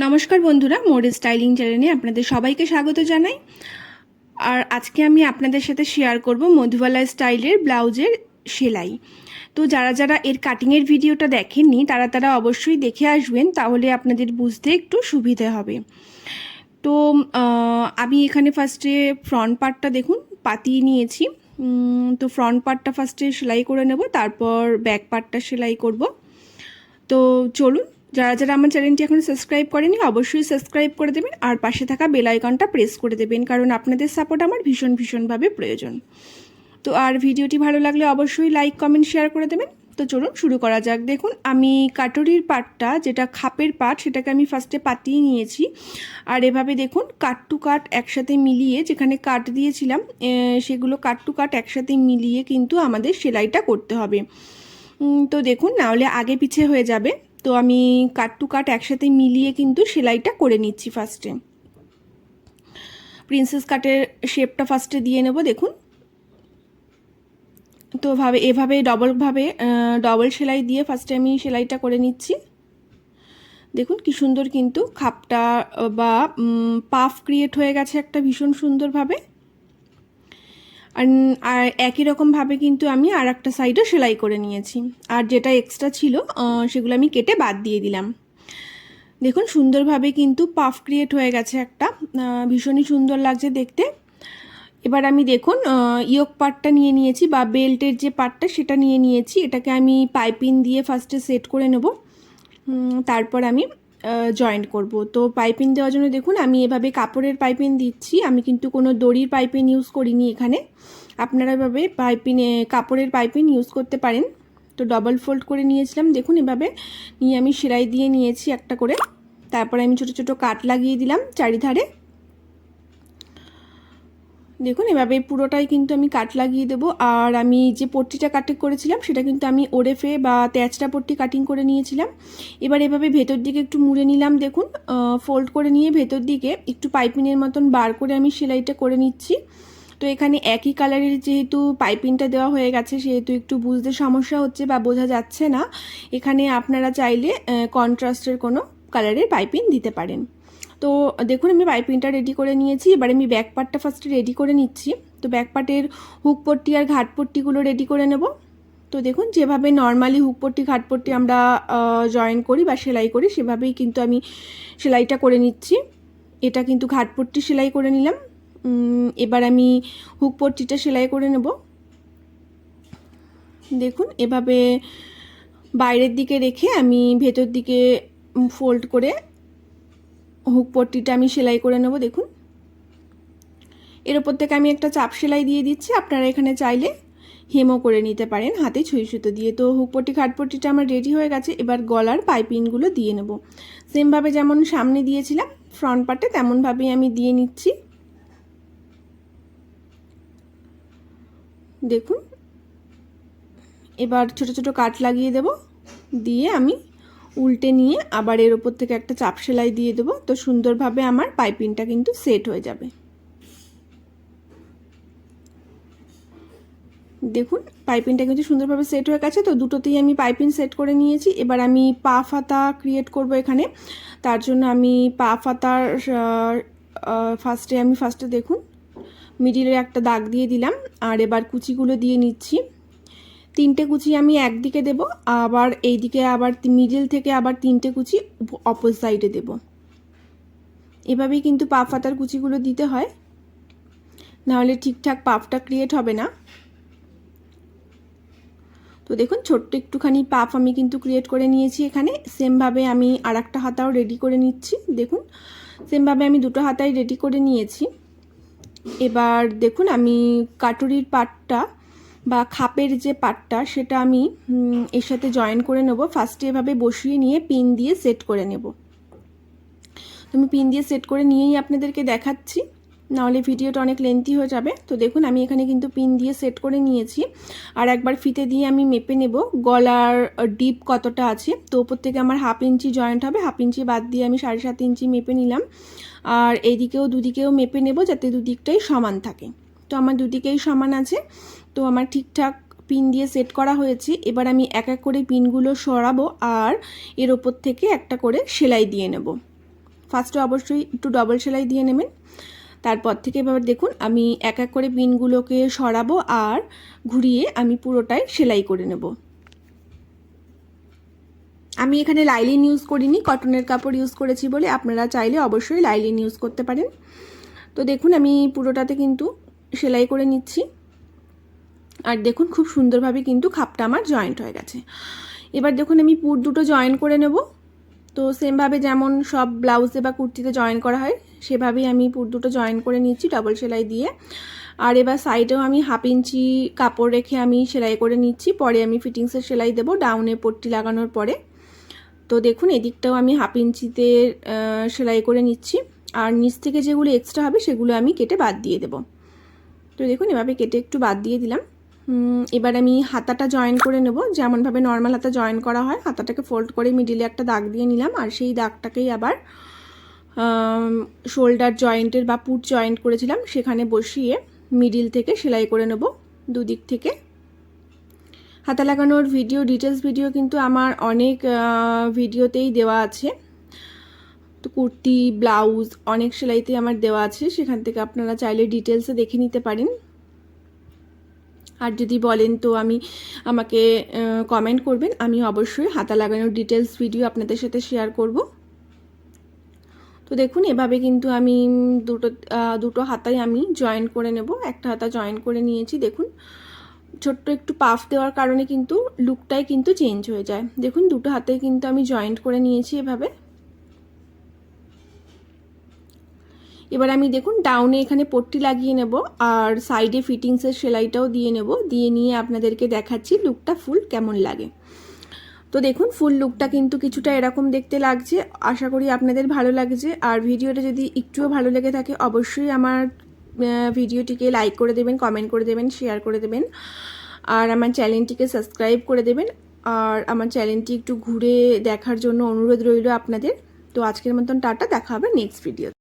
নমস্কার বন্ধুরা, mode styling চ্যানেলে আপনাদের সবাইকে স্বাগত জানাই। আর আজকে আমি আপনাদের সাথে শেয়ার করব মধুবালা স্টাইলের ব্লাউজের সেলাই। তো যারা যারা এর কাটিংয়ের ভিডিওটা দেখেননি তারা অবশ্যই দেখে আসবেন, তাহলে আপনাদের বুঝতে একটু সুবিধে হবে। তো আমি এখানে ফার্স্টে ফ্রন্ট পার্টটা দেখুন পাতিয়ে নিয়েছি। তো ফ্রন্ট পার্টটা ফার্স্টে সেলাই করে নেব, তারপর ব্যাক পার্টটা সেলাই করব। তো চলুন, যারা যারা আমার চ্যানেলটি এখন সাবস্ক্রাইব করেনি অবশ্যই সাবস্ক্রাইব করে দেবেন, আর পাশে থাকা বেল আইকনটা প্রেস করে দেবেন, কারণ আপনাদের সাপোর্ট আমার ভীষণভাবে প্রয়োজন। তো আর ভিডিওটি ভালো লাগলে অবশ্যই লাইক কমেন্ট শেয়ার করে দেবেন। তো চলুন শুরু করা যাক। দেখুন, আমি কাটুরির পাটটা, যেটা খাপের পাট, সেটাকে আমি ফার্স্টে পাতিয়ে নিয়েছি। আর এভাবে দেখুন কাট টু কাট একসাথে মিলিয়ে, যেখানে কাট দিয়েছিলাম সেগুলো কাট টু কাট একসাথে মিলিয়ে কিন্তু আমাদের সেলাইটা করতে হবে। তো দেখুন, নাহলে আগে পিছে হয়ে যাবে। তো আমি কাট টু কাট একসাথে মিলিয়ে কিন্তু সেলাইটা করে নিচ্ছি। ফার্স্টে প্রিন্সেস কাটের শেপটা ফার্স্টে দিয়ে নেব। দেখুন, তো এভাবে ডবল সেলাই দিয়ে ফার্স্টে আমি সেলাইটা করে নিচ্ছি। দেখুন কি সুন্দর কিন্তু খাপটা বা পাফ ক্রিয়েট হয়ে গেছে একটা ভীষণ সুন্দরভাবে। আর একই রকমভাবে কিন্তু আমি আর একটা সাইডও সেলাই করে নিয়েছি, আর যেটা এক্সট্রা ছিল সেগুলো আমি কেটে বাদ দিয়ে দিলাম। দেখুন সুন্দরভাবে কিন্তু পাফ ক্রিয়েট হয়ে গেছে একটা, ভীষণই সুন্দর লাগছে দেখতে। এবার আমি দেখুন ইয়োক পার্টটা নিয়ে নিয়েছি, বা বেল্টের যে পার্টটা সেটা নিয়ে নিয়েছি। এটাকে আমি পাইপিং দিয়ে ফার্স্টে সেট করে নেব, তারপর আমি জয়েন্ট করব। তো পাইপিং দেওয়ার জন্য দেখুন আমি এভাবে কাপড়ের পাইপিং দিচ্ছি, আমি কিন্তু কোনো দড়ির পাইপিং ইউজ করিনি এখানে। আপনারা এভাবে কাপড়ের পাইপিং ইউজ করতে পারেন। তো ডবল ফোল্ড করে নিয়েছিলাম, দেখুন এভাবে নিয়ে আমি সেলাই দিয়ে নিয়েছি একটা করে। তারপরে আমি ছোট ছোট কাট লাগিয়ে দিলাম চারিধারে। দেখুন এভাবে পুরোটাই কিন্তু আমি কাট লাগিয়ে দেবো। আর আমি যে পট্টিটা কাটিং করেছিলাম সেটা কিন্তু আমি ওরেফে বা তেচড়া পট্টি কাটিং করে নিয়েছিলাম। এবার এভাবে ভেতর দিকে একটু মুড়ে নিলাম, দেখুন ফোল্ড করে নিয়ে ভেতর দিকে একটু পাইপিংয়ের মতন বার করে আমি সেলাইটা করে নিচ্ছি। তো এখানে একই কালারের যেহেতু পাইপিংটা দেওয়া হয়ে গেছে, সেহেতু একটু বুঝতে সমস্যা হচ্ছে বা বোঝা যাচ্ছে না। এখানে আপনারা চাইলে কন্ট্রাস্টের কোনো কালারের পাইপিং দিতে পারেন। তো দেখুন আমি পাইপিংটা রেডি করে নিয়েছি। এবার আমি ব্যাক পার্টটা ফার্স্টে রেডি করে নিচ্ছি। তো ব্যাক পার্টের হুক পট্টি আর ঘাট পট্টিগুলো রেডি করে নেব। তো দেখুন যেভাবে নর্মালি হুক পট্টি ঘাট পট্টি আমরা জয়েন করি বা সেলাই করি, সেভাবেই কিন্তু আমি সেলাইটা করে নিচ্ছি। এটা কিন্তু ঘাট পট্টি সেলাই করে নিলাম। এবার আমি হুক পট্টিটা সেলাই করে নেব। দেখুন এভাবে বাইরের দিকে রেখে আমি ভেতর দিকে ফোল্ড করে হুক পট্টিটা আমি সেলাই করে নেব। দেখুন এর ওপর থেকে আমি একটা চাপ সেলাই দিয়ে দিচ্ছি। আপনারা এখানে চাইলে হেমও করে নিতে পারেন হাতে ছুঁই সুতো দিয়ে। তো হুক পট্টি ঘাট পট্টিটা আমার রেডি হয়ে গেছে। এবার গলার পাইপিংগুলো দিয়ে নেব, সেমভাবে যেমন সামনে দিয়েছিলাম ফ্রন্ট পার্টে তেমনভাবেই আমি দিয়ে নিচ্ছি। দেখুন এবার ছোট ছোট কাট লাগিয়ে দেব, দিয়ে আমি উল্টে নিয়ে আবার এর ওপর থেকে একটা চাপ সেলাই দিয়ে দেবো। তো সুন্দরভাবে আমার পাইপিংটা কিন্তু সেট হয়ে যাবে। দেখুন পাইপিংটা কিন্তু সুন্দরভাবে সেট হয়ে গেছে। তো দুটোতেই আমি পাইপিং সেট করে নিয়েছি। এবার আমি পা ফাতা ক্রিয়েট করব এখানে। তার জন্য আমি পা ফাতার ফার্স্টে দেখুন মিডিলে একটা দাগ দিয়ে দিলাম, আর এবার কুচিগুলো দিয়ে নিচ্ছি। তিনটে কুচি আমি একদিকে দেব, আবার এইদিকে আবার মিডিল থেকে আবার তিনটে কুচি অপর সাইডে দেব। এভাবেই কিন্তু পা ফাতার কুচিগুলো দিতে হয়, নাহলে ঠিকঠাক পাফটা ক্রিয়েট হবে না। তো দেখুন ছোট্ট একটুখানি পাফ আমি কিন্তু ক্রিয়েট করে নিয়েছি এখানে। সেমভাবে আমি আর একটা হাতাও রেডি করে নিচ্ছি। দেখুন সেমভাবে আমি দুটো হাতাই রেডি করে নিয়েছি। এবার দেখুন আমি কাটুরির পাটটা বা খাপের যে পাটটা সেটা আমি এর সাথে জয়েন করে নেব। ফার্স্টে এভাবে বসিয়ে নিয়ে পিন দিয়ে সেট করে নেব। তো আমি পিন দিয়ে সেট করে নিয়েই আপনাদেরকে দেখাচ্ছি, নাহলে ভিডিওটা অনেক লেন্থি হয়ে যাবে। তো দেখুন আমি এখানে কিন্তু পিন দিয়ে সেট করে নিয়েছি। আর একবার ফিতে দিয়ে আমি মেপে নেব গলার ডিপ কতটা আছে। তো ওপর থেকে আমার 1/2 ইঞ্চি জয়েন্ট হবে, 1/2 ইঞ্চি বাদ দিয়ে আমি 7.5 ইঞ্চি মেপে নিলাম। আর এইদিকেও দুদিকেও মেপে নেব যাতে দুদিকটাই সমান থাকে। তো আমার দুদিকেই সমান আছে, তো আমার ঠিকঠাক পিন দিয়ে সেট করা হয়েছে। এবার আমি এক এক করে পিনগুলো সরাবো আর এর ওপর থেকে একটা করে সেলাই দিয়ে নেব। ফার্স্টে অবশ্যই একটু ডবল সেলাই দিয়ে নেবেন। তারপর থেকে এবার দেখুন আমি এক এক করে পিনগুলোকে সরাবো আর ঘুরিয়ে আমি পুরোটাই সেলাই করে নেব। আমি এখানে লাইলিন ইউজ করিনি, কটনের কাপড় ইউজ করেছি বলে আপনারা চাইলে অবশ্যই লাইলিন ইউজ করতে পারেন। তো দেখুন আমি পুরোটাতে কিন্তু সেলাই করে নিচ্ছি আর দেখুন খুব সুন্দরভাবে কিন্তু খাপটা আমার জয়েন্ট হয়ে গেছে। এবার দেখুন আমি পুর দুটো জয়েন করে নেব। তো সেমভাবে যেমন সব ব্লাউজে বা কুর্তিতে জয়েন করা হয় সেভাবেই আমি পুর দুটো জয়েন করে নিচ্ছি ডবল সেলাই দিয়ে। আর এবার সাইডেও আমি 1/2 ইঞ্চি কাপড় রেখে আমি সেলাই করে নিচ্ছি, পরে আমি ফিটিংসের সেলাই দেবো ডাউনে পট্টি লাগানোর পরে। তো দেখুন এদিকটাও আমি 1/2 ইঞ্চিতে সেলাই করে নিচ্ছি আর নিচ থেকে যেগুলো এক্সট্রা হবে সেগুলো আমি কেটে বাদ দিয়ে দেব। তো দেখুন এভাবে কেটে একটু বাদ দিয়ে দিলাম। এবার আমি হাতাটা জয়েন করে নেব, যেমনভাবে নর্মাল হাতা জয়েন করা হয় হাতাটাকে ফোল্ড করে মিডিলে একটা দাগ দিয়ে নিলাম আর সেই দাগটাকেই আবার শোল্ডার জয়েন্টের বা পুট জয়েন্ট করেছিলাম সেখানে বসিয়ে মিডিল থেকে সেলাই করে নেব দুদিক থেকে। হাতা লাগানোর ভিডিও ডিটেলস ভিডিও কিন্তু আমার অনেক ভিডিওতেই দেওয়া আছে, তো কুর্তি ব্লাউজ অনেক সেলাইতে আমার দেওয়া আছে, সেখান থেকে আপনারা চাইলে ডিটেলসে দেখে নিতে পারেন। আর যদি বলেন তো আমাকে কমেন্ট করবেন, আমি অবশ্যই হাতা লাগানোর ডিটেলস ভিডিও আপনাদের সাথে শেয়ার করব। তো দেখুন এভাবে কিন্তু আমি দুটো হাতায় আমি জয়েন করে নেব। একটা হাতা জয়েন করে নিয়েছি, দেখুন ছোট্ট একটু পাফ দেওয়ার কারণে কিন্তু লুকটাই কিন্তু চেঞ্জ হয়ে যায়। দেখুন দুটো হাতে কিন্তু আমি জয়েন্ট করে নিয়েছি এভাবে। এবার আমি দেখুন ডাউনে এখানে পট্টি লাগিয়ে নেব আর সাইডে ফিটিংসের সেলাইটাও দিয়ে নেব, দিয়ে নিয়ে আপনাদেরকে দেখাচ্ছি লুকটা ফুল কেমন লাগে। তো দেখুন ফুল লুকটা কিন্তু কিছুটা এরকম দেখতে লাগছে, আশা করি আপনাদের ভালো লাগছে। আর ভিডিওটা যদি একটুও ভালো লেগে থাকে অবশ্যই আমার ভিডিওটিকে লাইক করে দেবেন, কমেন্ট করে দেবেন, শেয়ার করে দেবেন আর আমার চ্যানেলটিকে সাবস্ক্রাইব করে দেবেন। আর আমার চ্যানেলটি একটু ঘুরে দেখার জন্য অনুরোধ রইল আপনাদের। তো আজকের মতন টাটা, দেখা হবে নেক্সট ভিডিওতে।